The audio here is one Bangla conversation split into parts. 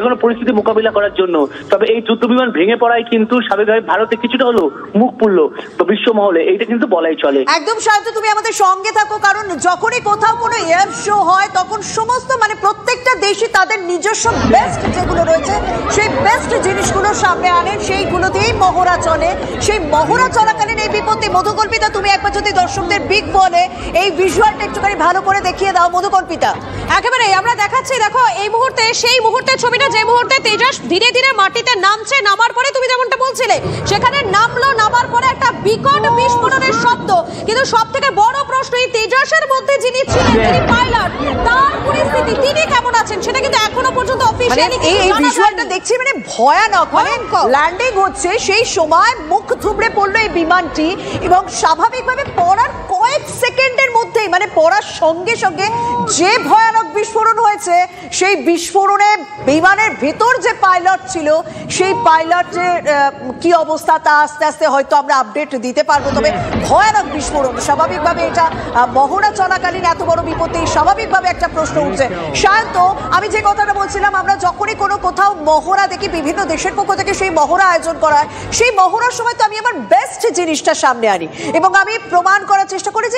কোনো পরিস্থিতি মোকাবিলা করার জন্য। তবে এই যুদ্ধ বিমান ভেঙে পড়ায় কিন্তু স্বাভাবিকভাবে ভারতে কিছুটা হলো মুখ পুড়ল বিশ্ব মহলে, এইটা কিন্তু বলাই চলে। একদম শান্ত, তুমি আমাদের সঙ্গে থাকো, কারণ যখনই কোথাও কোনো এয়ার শো হয় তখন সমস্ত প্রত্যেকটা দেশই তাদের নিজস্ব বেস্ট যেগুলো রয়েছে সেই বেস্ট জিনিসগুলো সামনে আনেন, সেইগুলো দিয়েই মহড়া চলে। সেই মহড়া চলাকালীন এই বিপত্তি, মধুকল্পিতা তুমি একবার যদি দর্শকদের বিগ বলে এই ভিজুয়ালটা একটুখানি ভালো করে দেখিয়ে দাও মধুকল্পিতা। একেবারে আমরা দেখাচ্ছি, দেখো এই মুহূর্তে সেই মুহূর্তের ছবিটা, যে মুহূর্তে তেজস ধীরে ধীরে মাটিতে নামছে, নামার পরে তুমি যেমনটা বলছিলে সেখানে নামলো, নামার পরে একটা বিকট বিস্ফোরণের শব্দ। কিন্তু সব থেকে বড় প্রশ্ন, এই তেজসের মধ্যে যিনি ছিলেন, যিনি পাইলট, তার পরিস্থিতি, তিনি কেমন আছেন সেটা কিন্তু এখনো পর্যন্ত অফিশিয়ালি এই ভিজুয়ালটা দেখছি ভয়ানক। ল্যান্ডিং হচ্ছে সেই সময় মুখ থুবড়ে পড়লো এই বিমানটি এবং স্বাভাবিকভাবে পড়ার কয়েক সেকেন্ডের মধ্যেই পড়ার সঙ্গে সঙ্গে যে ভয়ানক বিস্ফোরণ হয়েছে, সেই বিস্ফোরণে বিমানের ভেতর যে পাইলট ছিল সেই পাইলটের কি অবস্থা তা আস্তে আস্তে হয়তো আমরা আপডেট দিতে পারবো। তবে ভয়ানক বিস্ফোরণ, স্বাভাবিকভাবে এটা মহড়া চলাকালীন এত বড় বিপত্তি, স্বাভাবিকভাবে একটা প্রশ্ন উঠছে। শান্ত, আমি যে কথাটা বলছিলাম, আমরা যখনই কোথাও মহড়া দেখি, বিভিন্ন দেশের পক্ষ থেকে সেই মহড়া আয়োজন করা হয়, সেই মহড়ার সময় তো আমি আমার বেস্ট জিনিসটা সামনে আনি এবং আমি প্রমাণ করার চেষ্টা করি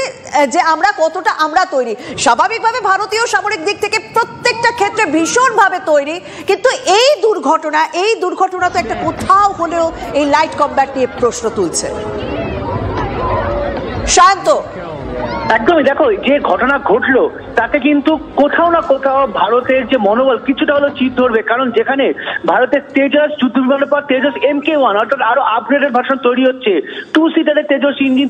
যে আমরা কতটা আমরা তৈরি। স্বাভাবিকভাবে ভারতীয় সামরিক দিক থেকে প্রত্যেকটা ক্ষেত্রে ভীষণভাবে তৈরি, কিন্তু এই দুর্ঘটনা তো একটা কোথাও হলেও এই লাইট কমব্যাট নিয়ে প্রশ্ন তুলছে। শান্ত, একদমই, দেখো যে ঘটনা ঘটলো তাতে কিন্তু কোথাও না কোথাও ভারতের যে মনোবল কিছুটা হলো চিত ধরবে। কারণ যেখানে ভারতের তেজস যুদ্ধ বিমানের পর তেজস MK1 অর্থাৎ আরো আপগ্রেডেড ভার্সন তৈরি হচ্ছে, 2 সিটারের তেজস ইঞ্জিন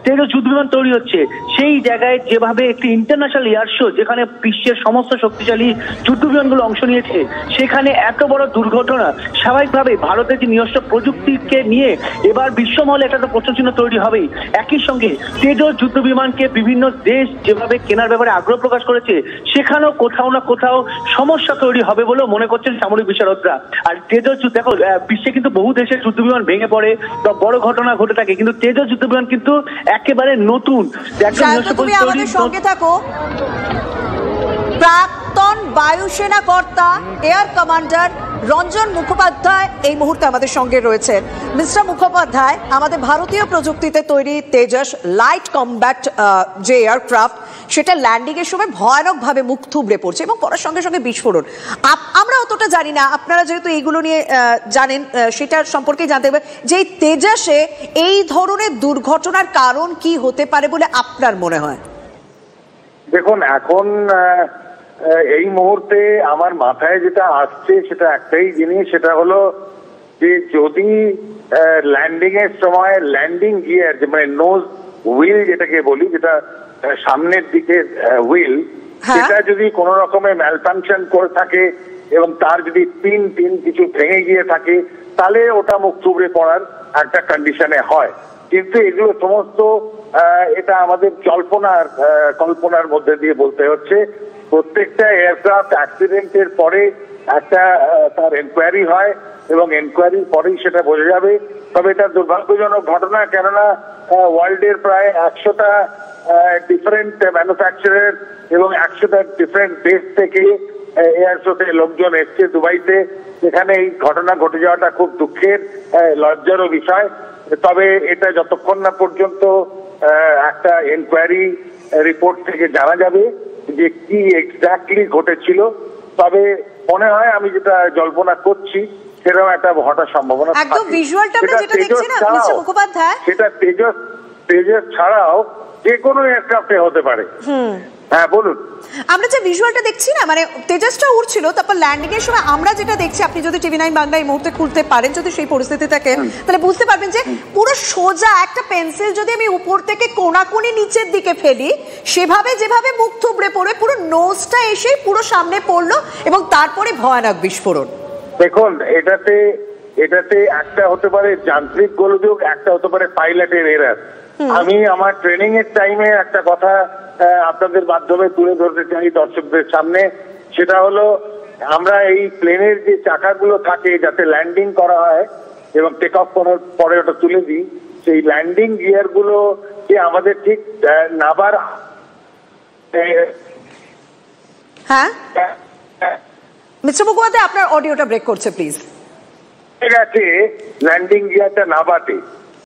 তেজস যুদ্ধ বিমান তৈরি হচ্ছে, সেই জায়গায় যেভাবে একটি ইন্টারন্যাশনাল এয়ার শো যেখানে বিশ্বের সমস্ত শক্তিশালী যুদ্ধ বিমানগুলো অংশ নিয়েছে, সেখানে এত বড় দুর্ঘটনা, স্বাভাবিকভাবে ভারতের যে নিজস্ব প্রযুক্তিকে নিয়ে এবার বিশ্বমহলে একটা তো প্রশ্নচিহ্ন তৈরি হবেই। একই সঙ্গে তেজস যুদ্ধ বিমানকে বিভিন্ন দেশ যেভাবে কেনার ব্যাপারে আগ্রহ প্রকাশ করেছে, সেখানেও কোথাও না কোথাও সমস্যা তৈরি হবে বলেও মনে করছেন সামরিক বিশারদরা। আর তেজস দেখো, বিশ্বে কিন্তু বহু দেশের যুদ্ধ বিমান ভেঙে পড়ে বা বড় ঘটনা ঘটে থাকে, কিন্তু তেজস যুদ্ধ বিমান কিন্তু একেবারে নতুন। তুমি আমাদের সঙ্গে থাকো। প্রাক্তন বায়ুসেনা কর্তা এয়ার কমান্ডার রঞ্জন মুখোপাধ্যায় এই মুহূর্তে আমাদের সঙ্গে রয়েছেন। মিস্টার মুখোপাধ্যায়, আমাদের ভারতীয় প্রযুক্তিতে তৈরি তেজস লাইট কমব্যাট যে এয়ারক্রাফট, সেটা ল্যান্ডিং এর সময় ভয়ানকভাবে মুখ থুবড়ে পড়ছে এবং পড়ার সঙ্গে সঙ্গে বিস্ফোরণ। আমরা অতটা জানি না, আপনারা যেহেতু এইগুলো নিয়ে জানেন সেটার সম্পর্কে জানতে হবে যে তেজসে এই ধরনের দুর্ঘটনার কারণ কি হতে পারে বলে আপনার মনে হয়? দেখুন, এখন এই মুহূর্তে আমার মাথায় যেটা আসছে সেটা একটাই জিনিস, সেটা হলো যে যদি ল্যান্ডিং এর সময় ল্যান্ডিং গিয়ার নোজ হুইল যেটাকে বলি, যেটা সামনের দিকে হুইল, সেটা যদি কোনো রকমের ম্যালফাংশন করে থাকে এবং তার যদি পিন কিছু ভেঙে গিয়ে থাকে, তাহলে ওটা মুখ থুবড়ে পড়ার একটা কন্ডিশনে হয়। কিন্তু এগুলো সমস্ত এটা আমাদের কল্পনার মধ্যে দিয়ে বলতে হচ্ছে। প্রত্যেকটা এয়ারক্রাফট অ্যাক্সিডেন্টের পরে একটা তার এনকোয়ারি হয় এবং এনকোয়ারির পরেই সেটা বোঝা যাবে। তবে এটা দুর্ভাগ্যজনক ঘটনা, কেননা ওয়ার্ল্ডের প্রায় 100টা ডিফারেন্ট ম্যানুফ্যাকচারার এবং 100টা ডিফারেন্ট দেশ থেকে এয়ার শোতে লোকজন এসছে দুবাইতে, সেখানে এই ঘটনা ঘটে যাওয়াটা খুব দুঃখের, লজ্জারও বিষয়। তবে এটা যতক্ষণ না পর্যন্ত একটা এনকোয়ারি রিপোর্ট থেকে জানা যাবে যে কি এক্স্যাক্টলি ঘটেছিল, তবে মনে হয় আমি যেটা জল্পনা করছি সেরকম একটা ঘটার সম্ভাবনা থাকে। একদম ভিজুয়ালটা আমরা যেটা দেখছি না মিস্টার মুখোপাধ্যায়, সেটা তেজস ছাড়াও যে কোনো এয়ারক্রাফটে হতে পারে। হ্যাঁ বলুন। আমরা যে ভিজুয়ালটা দেখছি না, তেজসটা উড়ছিল, তারপর ল্যান্ডিং এর সময় আমরা যেটা দেখছি, আপনি যদি TV9 বাংলা এই মুহূর্তে খুলতে পারেন, যদি সেই পরিস্থিতি থাকে, তাহলে বুঝতে পারবেন যে পুরো সোজা একটা পেন্সিল যদি আমি উপর থেকে কোনাকুনি নিচের দিকে ফেলি, সেভাবে যেভাবে মুখ থুবড়ে পড়ে পুরো নোজটা এসে পুরো সামনে পড়লো এবং তারপরে ভয়ানক বিস্ফোরণ। দেখুন, এটাতে একটা হতে পারে যান্ত্রিক গোলযোগ, একটা হতে পারে পাইলটের এরার। আমি আমার ট্রেনিং এর টাইমে একটা কথা আপনাদের মাধ্যমে তুলে ধরতে চাই দর্শকদের সামনে, সেটা হলো আমরা এই প্লেনের যে চাকাগুলো থাকে যাতে ল্যান্ডিং করা হয় এবং টেক অফ করার পরে ওটা তুলে দিই, সেই ল্যান্ডিং গিয়ার গুলো যে আমাদের ঠিক নাবার মিস্টার মুখোপাধ্যায় আপনার অডিওটা ব্রেক করছে প্লিজ। ঠিক আছে, ল্যান্ডিং গিয়ারটা নাবাতে